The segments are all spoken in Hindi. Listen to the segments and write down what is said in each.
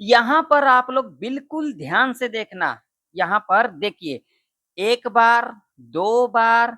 यहाँ पर आप लोग बिल्कुल ध्यान से देखना। यहाँ पर देखिए, 1 बार, 2 बार,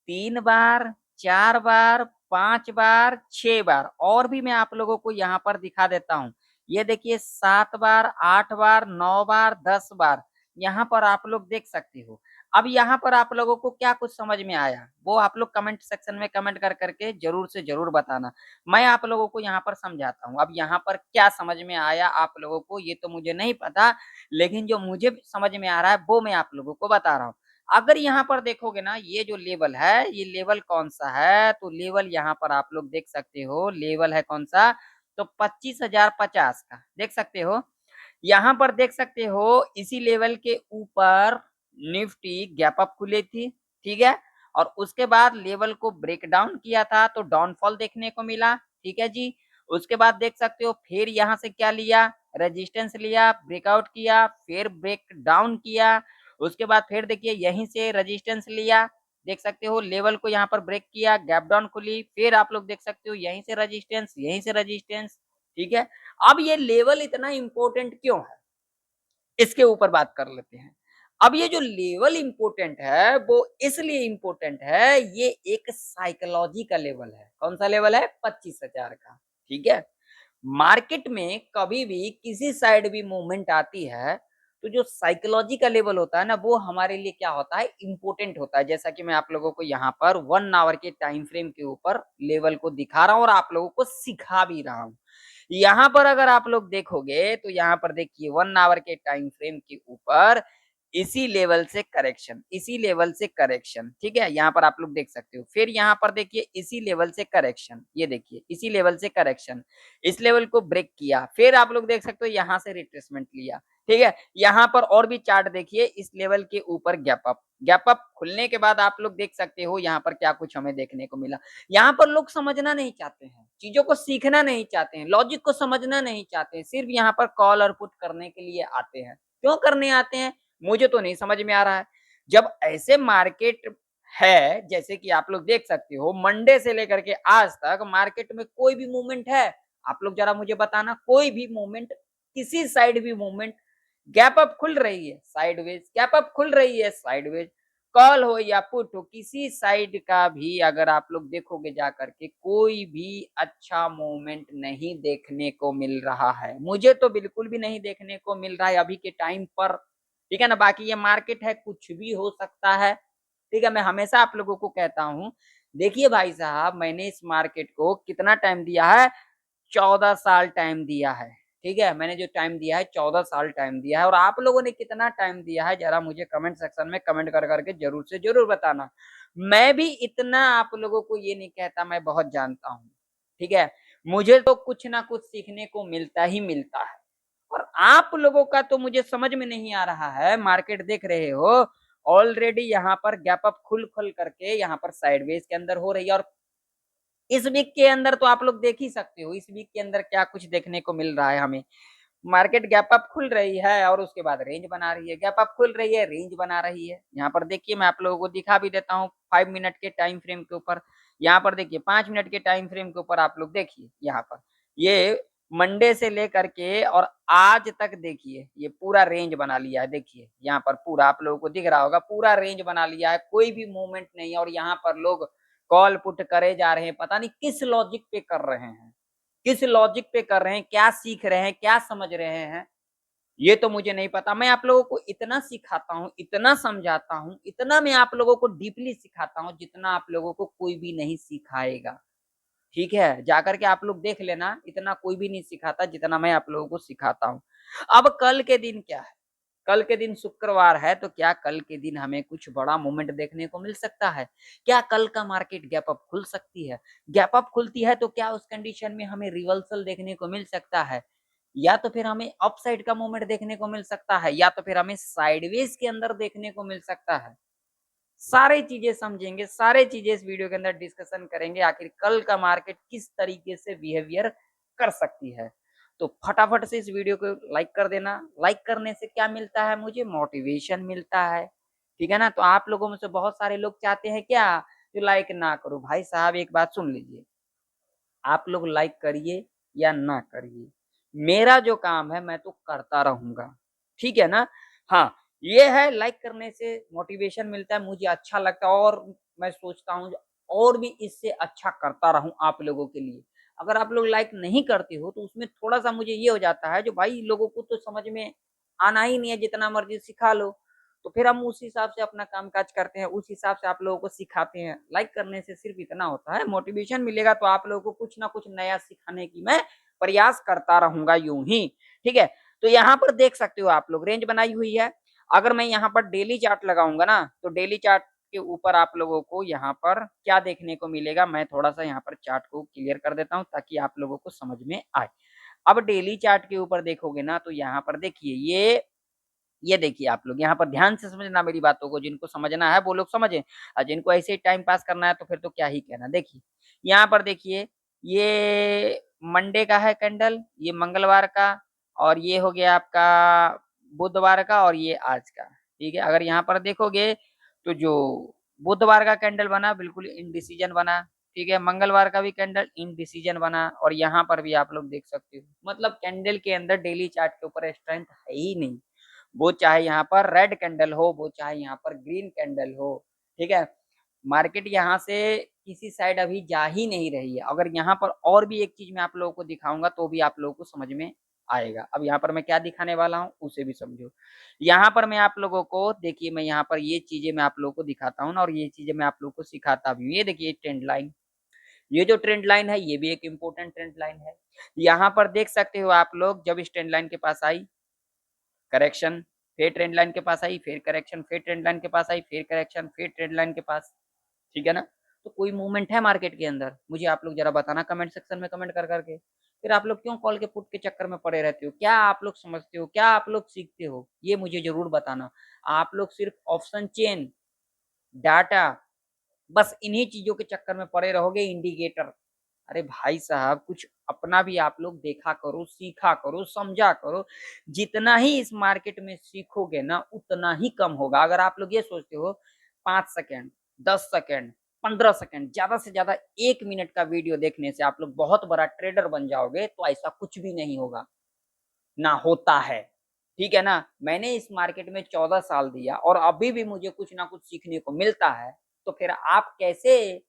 3 बार, 4 बार, 5 बार, 6 बार और भी मैं आप लोगों को यहाँ पर दिखा देता हूँ। ये देखिए 7 बार, 8 बार, 9 बार, 10 बार, यहाँ पर आप लोग देख सकते हो। अब यहाँ पर आप लोगों को क्या कुछ समझ में आया, वो आप लोग कमेंट सेक्शन में कमेंट कर के ज़रूर से ज़रूर बताना। मैं आप लोगों को यहाँ पर समझाता हूँ। अब यहाँ पर क्या समझ में आया आप लोगों को ये तो मुझे नहीं पता, लेकिन जो मुझे समझ में आ रहा है वो मैं आप लोगों को बता रहा हूँ। अगर यहाँ पर देखोगे ना, ये जो लेवल है, ये लेवल कौन-सा है? तो लेवल यहाँ पर आप लोग देख सकते हो, लेवल है कौन-सा? तो 25,050 का, देख सकते हो? यहाँ पर देख सकते हो, इसी लेवल के ऊपर निफ्टी गैप अप खुली थी, ठीक है? और उसके बाद लेवल को ब्रेक डाउन किया था, तो डाउनफॉल देखने को मिला, ठीक है जी? उसके बाद देख सकते हो फिर यहाँ से क्या लिया? रेजिस्टेंस लिया, ब्रेकआउट किया, फिर ब्रेक डाउन किया, उसके बाद फिर देखिए यहीं से रेजिस्टेंस लिया, देख सकते हो लेवल को यहाँ पर ब्रेक किया, गैप डाउन खुली, फिर आप लोग देख सकते हो यहीं से रेजिस्टेंस, यहीं से रेजिस्टेंस, ठीक है? अब ये लेवल इतना इम्पोर्टेंट क्यों है? इसके ऊपर बात कर लेते हैं। अब ये जो लेवल इम्पोर्टेंट है, वो इसलिए इम्पोर्टेंट है, ये एक साइकोलॉजी का लेवल है। कौन-सा लेवल है? 25,000 का, ठीक है? मार्केट में कभी भी किसी साइड भी मूवमेंट आती है, तो जो साइकोलॉजी का लेवल होता है ना, वो हमारे लिए क्या होता है? इम्पोर्टेंट होता है। जैसा कि मैं आप लोगों को यहाँ पर 1 आवर के टाइम फ्रेम के ऊपर लेवल को दिखा रहा हूँ और आप लोगों को सिखा भी रहा हूँ। यहाँ पर अगर आप लोग देखोगे, तो यहाँ पर देखिए 1 आवर के टाइम फ्रेम के ऊपर इसी लेवल से करेक्शन, इसी लेवल से करेक्शन, ठीक है? यहाँ पर आप लोग देख सकते हो। फिर यहाँ पर देखिए इसी लेवल से करेक्शन, ये देखिए इसी लेवल से करेक्शन, इस लेवल को ब्रेक किया, फिर आप लोग देख सकते हो यहाँ से रिट्रेसमेंट लिया, ठीक है? यहाँ पर और भी चार्ट देखिए, इस लेवल के ऊपर गैप अप, गैप अप खुलने के बाद आप लोग देख सकते हो यहाँ पर क्या कुछ हमें देखने को मिला। यहाँ पर लोग समझना नहीं चाहते हैं, चीज़ों को सीखना नहीं चाहते हैं, लॉजिक को समझना नहीं चाहते हैं, सिर्फ यहाँ पर कॉल और पुट करने के लिए आते हैं। क्यों करने आते हैं? मुझे तो नहीं समझ में आ रहा है। जब ऐसे मार्केट है, जैसे कि आप लोग देख सकते हो मंडे से लेकर के आज तक मार्केट में कोई भी मूवमेंट है? आप लोग ज़रा मुझे बताना, कोई भी मूवमेंट, किसी साइड भी मूवमेंट, गैप अप खुल रही है साइडवेज, गैप अप खुल रही है साइडवेज, कॉल हो या पुट हो, किसी साइड का भी अगर आप लोग देखोगे जा करके कोई भी अच्छा मूवमेंट नहीं देखने को मिल रहा है। मुझे तो बिल्कुल भी नहीं देखने को मिल रहा है अभी के टाइम पर, ठीक है ना? बाकी ये मार्केट है, कुछ भी हो सकता है, ठीक है? मैं हमेशा आप लोगों को कहता हूँ, देखिए भाई साहब मैंने इस मार्केट को कितना टाइम दिया है? 14 साल टाइम दिया है, ठीक है? मैंने जो टाइम दिया है 14 साल टाइम दिया है और आप लोगों ने कितना टाइम दिया है ज़रा मुझे कमेंट सेक्शन में कमेंट कर के ज़रूर से ज़रूर बताना। मैं भी इतना आप लोगों को ये नहीं कहता मैं बहुत जानता हूँ, ठीक है? मुझे तो कुछ ना कुछ सीखने को मिलता ही मिलता है और आप लोगों का तो मुझे समझ में नहीं आ रहा है, मार्केट देख रहे हो ऑलरेडी यहाँ पर गैप अप खुल करके यहाँ पर साइडवेज के अंदर हो रही है और इस वीक के अंदर तो आप लोग देख ही सकते हो, इस वीक के अंदर क्या कुछ देखने को मिल रहा है हमें। मार्केट गैप अप खुल रही है और उसके बाद रेंज बना रही है, गैप अप खुल रही है, रेंज बना रही है। यहाँ पर देखिए मैं आप लोगों को दिखा भी देता हूँ 5 मिनट के टाइम फ्रेम के ऊपर। यहाँ पर देखिए 5 मिनट के टाइम फ्रेम के ऊपर आप लोग देखिए यहाँ पर। ये मंडे से लेकर के और आज तक देखिए, ये पूरा रेंज बना लिया है देखिए, यहाँ पर पूरा आप लोगों को दिख रहा होगा, पूरा रेंज बना लिया है, कोई भी मूवमेंट नहीं है और यहाँ पर लोग कॉल पुट करे जा रहे हैं, पता नहीं किस लॉजिक पे कर रहे हैं। किस लॉजिक पे कर रहे हैं, क्या सीख रहे हैं, क्या समझ रहे हैं, ये तो मुझे नहीं पता। मैं आप लोगों को इतना सिखाता हूँ, इतना समझाता हूँ, इतना मैं आप लोगों को डीपली सिखाता हूँ, जितना आप लोगों को कोई भी नहीं सिखाएगा। ठीक है? जाकर के आप लोग देख लेना, इतना कोई भी नहीं सिखाता जितना मैं आप लोगों को सिखाता हूँ। अब कल के दिन क्या है? कल के दिन शुक्रवार है, तो क्या कल के दिन हमें कुछ बड़ा मूवमेंट देखने को मिल सकता है? क्या कल का मार्केट गैप अप खुल सकती है? गैप अप खुलती है तो क्या उस कंडीशन में हमें रिवर्सल देखने को मिल सकता है? या तो फिर हमें अपसाइड का मूवमेंट देखने को मिल सकता है या तो फिर हमें साइडवेज के अंदर देखने को मिल सकता है। सारी चीजें समझेंगे, सारी चीजें इस वीडियो के अंदर डिस्कशन करेंगे, आखिर कल का मार्केट किस तरीके से बिहेवियर कर सकती है। तो फटाफट से इस वीडियो को लाइक कर देना। लाइक करने से क्या मिलता है? मुझे मोटिवेशन मिलता है, ठीक है ना? तो आप लोगों में से बहुत सारे लोग चाहते हैं क्या, जो लाइक ना करो। भाई साहब एक बात सुन लीजिए, आप लोग लाइक करिए या ना करिए, मेरा जो काम है मैं तो करता रहूंगा, ठीक है ना। हाँ, ये है लाइक करने से मोटिवेशन मिलता है, मुझे अच्छा लगता है और मैं सोचता हूँ और भी इससे अच्छा करता रहूं आप लोगों के लिए। अगर आप लोग लाइक नहीं करते हो तो उसमें थोड़ा सा मुझे ये हो जाता है जो भाई लोगों को तो समझ में आना ही नहीं है, जितना मर्जी सिखा लो। तो फिर हम उस हिसाब से अपना काम काज करते हैं, उस हिसाब से आप लोगों को सिखाते हैं। लाइक करने से सिर्फ इतना होता है, मोटिवेशन मिलेगा तो आप लोगों को कुछ ना कुछ नया सिखाने की मैं प्रयास करता रहूंगा यूं ही, ठीक है। तो यहाँ पर देख सकते हो आप लोग रेंज बनाई हुई है। अगर मैं यहाँ पर डेली चार्ट लगाऊंगा ना तो डेली चार्ट के ऊपर आप लोगों को यहाँ पर क्या देखने को मिलेगा, मैं थोड़ा सा यहाँ पर चार्ट को क्लियर कर देता हूँ ताकि आप लोगों को समझ में आए। अब डेली चार्ट के ऊपर देखोगे ना तो यहाँ पर देखिए ये देखिए आप लोग यहाँ पर ध्यान से समझना मेरी बातों को, जिनको समझना है वो लोग समझे और जिनको ऐसे ही टाइम पास करना है तो फिर तो क्या ही कहना। देखिए यहाँ पर देखिए ये मंडे का है कैंडल, ये मंगलवार का, और ये हो गया आपका बुधवार का, और ये आज का, ठीक है। अगर यहाँ पर देखोगे तो जो बुधवार का कैंडल बना बिल्कुल इनडिसीजन बना, ठीक है। मंगलवार का भी कैंडल इनडिसीजन बना, और यहाँ पर भी आप लोग देख सकते हो, मतलब कैंडल के अंदर डेली चार्ट के ऊपर स्ट्रेंथ है ही नहीं। वो चाहे यहाँ पर रेड कैंडल हो, वो चाहे यहाँ पर ग्रीन कैंडल हो, ठीक है। मार्केट यहाँ से किसी साइड अभी जा ही नहीं रही है। अगर यहाँ पर और भी एक चीज मैं आप लोगों को दिखाऊंगा तो भी आप लोगों को समझ में आएगा। अब यहाँ पर मैं क्या दिखाने वाला हूँ उसे भी समझो। यहाँ पर मैं आप लोगों को देखिए, मैं यहाँ पर ये चीजें मैं आप लोगों को दिखाता हूँ ना, और ये चीजें मैं आप लोगों को सिखाता भी हूँ। ये देखिए ट्रेंड लाइन, ये जो ट्रेंड लाइन है ये भी एक इम्पोर्टेंट ट्रेंड लाइन है। यहाँ पर देख सकते हो आप लोग, जब इस ट्रेंड लाइन के पास आई करेक्शन, फिर ट्रेंड लाइन के पास आई, फिर करेक्शन, फिर ट्रेंड लाइन के पास आई, फिर करेक्शन, फिर ट्रेंड लाइन के पास, ठीक है ना। तो कोई मूवमेंट है मार्केट के अंदर, मुझे आप लोग जरा बताना कमेंट सेक्शन में कमेंट कर करके। फिर आप लोग क्यों कॉल के पुट के चक्कर में पड़े रहते हो, क्या आप लोग समझते हो, क्या आप लोग सीखते हो, ये मुझे जरूर बताना। आप लोग सिर्फ ऑप्शन चेन, डाटा, बस इन्हीं चीजों के चक्कर में पड़े रहोगे, इंडिकेटर। अरे भाई साहब कुछ अपना भी आप लोग देखा करो, सीखा करो, समझा करो। जितना ही इस मार्केट में सीखोगे ना उतना ही कम होगा। अगर आप लोग ये सोचते हो 5 सेकेंड, 10 सेकेंड, 15 सेकेंड, ज्यादा से ज्यादा 1 मिनट का वीडियो देखने से आप लोग बहुत बड़ा ट्रेडर बन जाओगे, तो ऐसा कुछ भी नहीं होगा, ना होता है, ठीक है ना। मैंने इस मार्केट में 14 साल दिया और अभी भी मुझे कुछ ना कुछ सीखने को मिलता है। तो फिर आप कैसे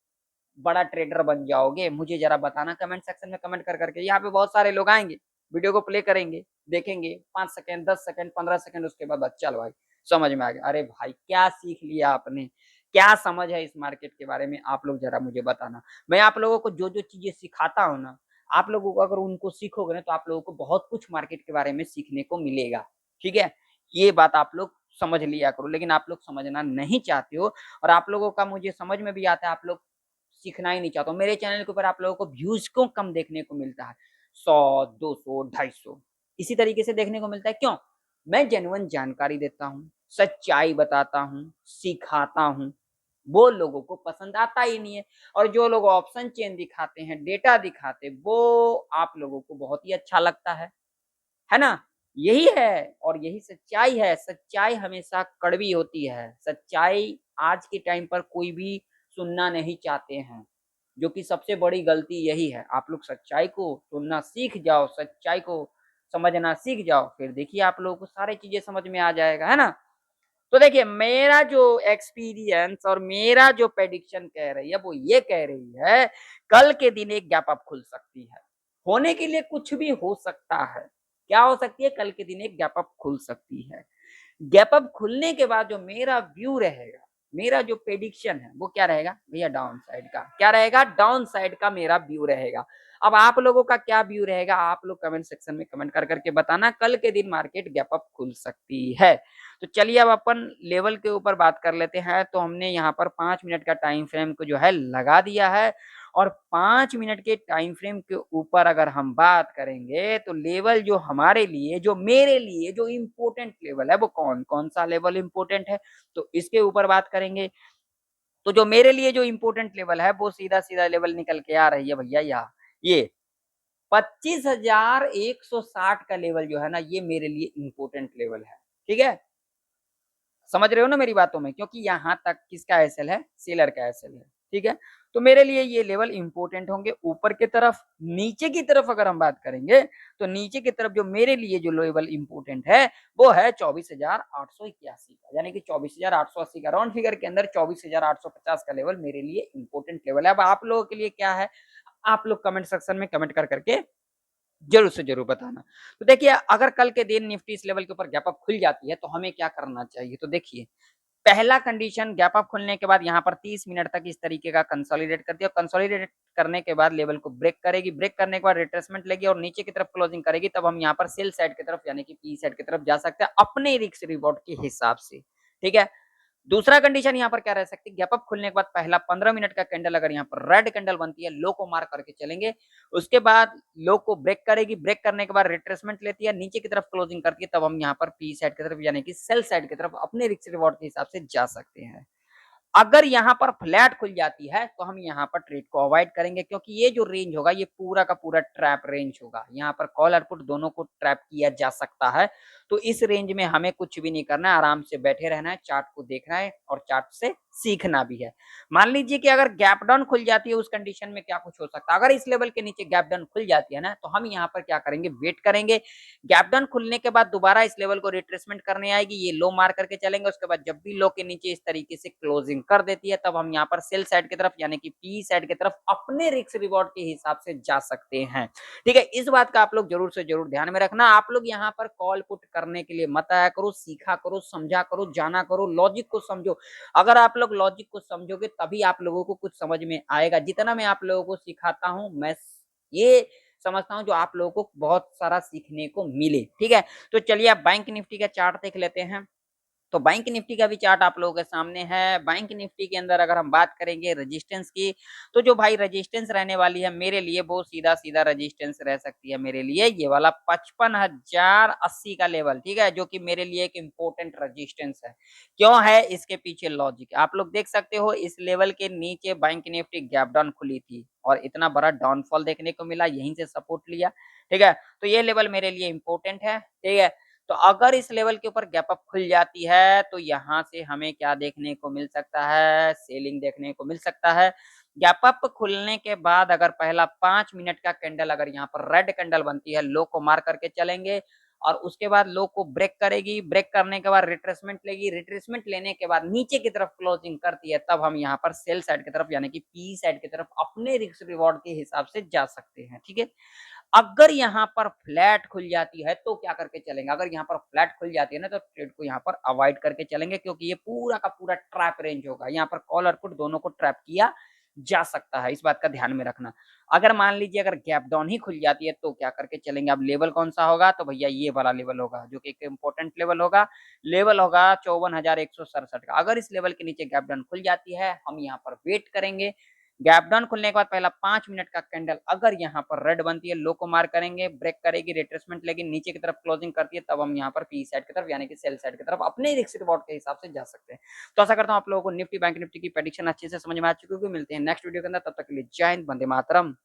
बड़ा ट्रेडर बन जाओगे, मुझे जरा बताना कमेंट सेक्शन में कमेंट कर करके। यहाँ पे बहुत सारे लोग आएंगे, वीडियो को प्ले करेंगे, देखेंगे 5 सेकेंड, 10 सेकेंड, 15 सेकेंड, उसके बाद चल भाई समझ में आ गया। अरे भाई क्या सीख लिया आपने, क्या समझ है इस मार्केट के बारे में, आप लोग जरा मुझे बताना। मैं आप लोगों को जो जो चीजें सिखाता हूँ ना, आप लोगों को अगर उनको सीखोगे ना तो आप लोगों को बहुत कुछ मार्केट के बारे में सीखने को मिलेगा, ठीक है। ये बात आप लोग समझ लिया करो, लेकिन आप लोग समझना नहीं चाहते हो। और आप लोगों का मुझे समझ में भी आता है, आप लोग सीखना ही नहीं चाहता हूँ। मेरे चैनल के ऊपर आप लोगों को व्यूज क्यों कम देखने को मिलता है, 100, 200, 250 इसी तरीके से देखने को मिलता है, क्यों? मैं जेन्युइन जानकारी देता हूँ, सच्चाई बताता हूँ, सिखाता हूँ, वो लोगों को पसंद आता ही नहीं है। और जो लोग ऑप्शन चेन दिखाते हैं, डेटा दिखाते, वो आप लोगों को बहुत ही अच्छा लगता है ना। यही है और यही सच्चाई है। सच्चाई हमेशा कड़वी होती है, सच्चाई आज के टाइम पर कोई भी सुनना नहीं चाहते हैं, जो कि सबसे बड़ी गलती यही है। आप लोग सच्चाई को सुनना सीख जाओ, सच्चाई को समझना सीख जाओ, फिर देखिए आप लोगों को सारी चीजें समझ में आ जाएगा, है ना। तो देखिए मेरा जो एक्सपीरियंस और मेरा जो प्रेडिक्शन कह रही है वो ये कह रही है, कल के दिन एक गैप अप खुल सकती है। होने के लिए कुछ भी हो सकता है, क्या हो सकती है, कल के दिन एक गैप अप खुल सकती है। गैप अप खुलने के बाद जो मेरा व्यू रहेगा, मेरा जो प्रेडिक्शन है वो क्या रहेगा भैया, डाउन साइड का। क्या रहेगा, डाउन साइड का मेरा व्यू रहेगा। अब आप लोगों का क्या व्यू रहेगा, आप लोग कमेंट सेक्शन में कमेंट कर करके बताना। कल के दिन मार्केट गैप अप खुल सकती है। तो चलिए अब अपन लेवल के ऊपर बात कर लेते हैं। तो हमने यहाँ पर 5 मिनट का टाइम फ्रेम को जो है लगा दिया है, और 5 मिनट के टाइम फ्रेम के ऊपर अगर हम बात करेंगे तो लेवल जो हमारे लिए, जो मेरे लिए जो इम्पोर्टेंट लेवल है, वो कौन कौन सा लेवल इम्पोर्टेंट है, तो इसके ऊपर बात करेंगे। तो जो मेरे लिए जो इम्पोर्टेंट लेवल है वो सीधा सीधा लेवल निकल के आ रही है भैया, यहाँ ये 25,160 का लेवल जो है ना, ये मेरे लिए इम्पोर्टेंट लेवल है, ठीक है। समझ रहे हो ना मेरी बातों में, क्योंकि यहाँ तक किसका एसएल है, सेलर का एसएल है, ठीक है। तो मेरे लिए ये लेवल इंपॉर्टेंट होंगे ऊपर की तरफ। नीचे की तरफ अगर हम बात करेंगे तो नीचे की तरफ जो मेरे लिए जो लेवल इंपॉर्टेंट है वो है 24,881 का, यानी कि 24,880 का राउंड फिगर के अंदर 24,850 का लेवल मेरे लिए इंपॉर्टेंट लेवल है। अब आप लोगों के लिए क्या है, आप लोग कमेंट सेक्शन में कमेंट कर करके जरूर से जरूर बताना। तो देखिए अगर कल के दिन निफ्टी इस लेवल के ऊपर गैप अप खुल जाती है तो हमें क्या करना चाहिए, तो देखिए पहला कंडीशन गैप अप खुलने के बाद यहाँ पर 30 मिनट तक इस तरीके का कंसोलिडेट करती है और कंसोलिडेट करने के बाद लेवल को ब्रेक करेगी, ब्रेक करने के बाद रिट्रेसमेंट लेगी और नीचे की तरफ क्लोजिंग करेगी, तब हम यहाँ पर सेल साइड की तरफ यानी कि पी साइड की तरफ जा सकते हैं अपने रिस्क रिवॉर्ड के हिसाब से। ठीक है। दूसरा कंडीशन यहाँ पर क्या रह सकती है, गैप अप खुलने के बाद पहला 15 मिनट का कैंडल अगर यहाँ पर रेड कैंडल बनती है, लो को मार्क करके चलेंगे, उसके बाद लो को ब्रेक करेगी, ब्रेक करने के बाद रिट्रेसमेंट लेती है, नीचे की तरफ क्लोजिंग करती है, तब हम यहाँ पर पी साइड की तरफ यानी कि सेल साइड की तरफ अपने रिस्क रिवॉर्ड के हिसाब से जा सकते हैं। अगर यहाँ पर फ्लैट खुल जाती है तो हम यहाँ पर ट्रेड को अवॉइड करेंगे, क्योंकि ये जो रेंज होगा ये पूरा का पूरा ट्रैप रेंज होगा, यहाँ पर कॉल और पुट दोनों को ट्रैप किया जा सकता है। तो इस रेंज में हमें कुछ भी नहीं करना है, आराम से बैठे रहना है, चार्ट को देखना है और चार्ट से सीखना भी है। मान लीजिए कि अगर गैप डाउन खुल जाती है, उस कंडीशन में क्या कुछ हो सकता है, अगर इस लेवल के नीचे गैप डाउन खुल जाती है ना, तो हम यहाँ पर क्या करेंगे, वेट करेंगे। गैप डाउन खुलने के बाद दोबारा इस लेवल को रिट्रेसमेंट करने आएगी, ये लो मार करके चलेंगे, उसके बाद जब भी लो के नीचे इस तरीके से क्लोजिंग कर देती है, तब हम यहाँ पर सेल साइड की तरफ यानी कि पी साइड की तरफ अपने रिस्क रिवॉर्ड के हिसाब से जा सकते हैं। ठीक है, इस बात का आप लोग जरूर से जरूर ध्यान में रखना। आप लोग यहाँ पर कॉल पुट करने के लिए मत आया करो, सीखा करो, समझा करो, जाना करो, लॉजिक को समझो। अगर आप लोग लॉजिक को समझोगे तभी आप लोगों को कुछ समझ में आएगा। जितना मैं आप लोगों को सिखाता हूँ, मैं ये समझता हूँ जो आप लोगों को बहुत सारा सीखने को मिले। ठीक है, तो चलिए आप बैंक निफ्टी का चार्ट देख लेते हैं। तो बैंक निफ्टी का भी चार्ट आप लोगों के सामने है। बैंक निफ्टी के अंदर अगर हम बात करेंगे रेजिस्टेंस की, तो जो भाई रेजिस्टेंस रहने वाली है मेरे लिए, वो सीधा सीधा रेजिस्टेंस रह सकती है मेरे लिए ये वाला 55,080 का लेवल। ठीक है, जो कि मेरे लिए एक इंपॉर्टेंट रेजिस्टेंस है। क्यों है, इसके पीछे लॉजिक आप लोग देख सकते हो। इस लेवल के नीचे बैंक निफ्टी गैप डाउन खुली थी और इतना बड़ा डाउनफॉल देखने को मिला, यहीं से सपोर्ट लिया। ठीक है, तो ये लेवल मेरे लिए इंपॉर्टेंट है। ठीक है, तो अगर इस लेवल के ऊपर गैप अप खुल जाती है तो यहाँ से हमें क्या देखने को मिल सकता है, सेलिंग देखने को मिल सकता है। गैप अप खुलने के बाद अगर पहला 5 मिनट का कैंडल अगर यहाँ पर रेड कैंडल बनती है, लो को मार करके चलेंगे और उसके बाद लो को ब्रेक करेगी, ब्रेक करने के बाद रिट्रेसमेंट लेगी, रिट्रेसमेंट लेने के बाद नीचे की तरफ क्लोजिंग करती है, तब हम यहाँ पर सेल साइड की तरफ यानी कि पी साइड की तरफ अपने रिस्क रिवॉर्ड के हिसाब से जा सकते हैं। ठीक है, अगर यहाँ पर फ्लैट खुल जाती है तो क्या करके चलेंगे, अगर यहाँ पर फ्लैट खुल जाती है ना तो ट्रेड को यहाँ पर अवॉइड करके चलेंगे, क्योंकि ये पूरा का पूरा ट्रैप रेंज होगा, यहाँ पर कॉल और पुट दोनों को ट्रैप किया जा सकता है, इस बात का ध्यान में रखना। अगर मान लीजिए अगर गैप डाउन ही खुल जाती है तो क्या करके चलेंगे, अब लेवल कौन सा होगा, तो भैया ये वाला लेवल होगा जो कि एक इंपॉर्टेंट लेवल होगा। लेवल होगा 54,167 का। अगर इस लेवल के नीचे गैप डाउन खुल जाती है, हम यहाँ पर वेट करेंगे। गैप डाउन खुलने के बाद पहला 5 मिनट का कैंडल अगर यहाँ पर रेड बनती है, लो को मार करेंगे, ब्रेक करेगी, रिट्रेसमेंट लेगी, नीचे की तरफ क्लोजिंग करती है, तब हम यहाँ पर पी साइड की तरफ यानी कि सेल साइड की तरफ अपने रिस्क रिवॉर्ड के हिसाब से जा सकते हैं। तो आशा करता हूँ आप लोगों को निफ्टी बैंक निफ्टी की प्रेडिक्शन अच्छे से समझ में आ चुकी होगी। मिलते हैं नेक्स्ट वीडियो के अंदर, तब तक के लिए जय हिंद, वंदे मातरम।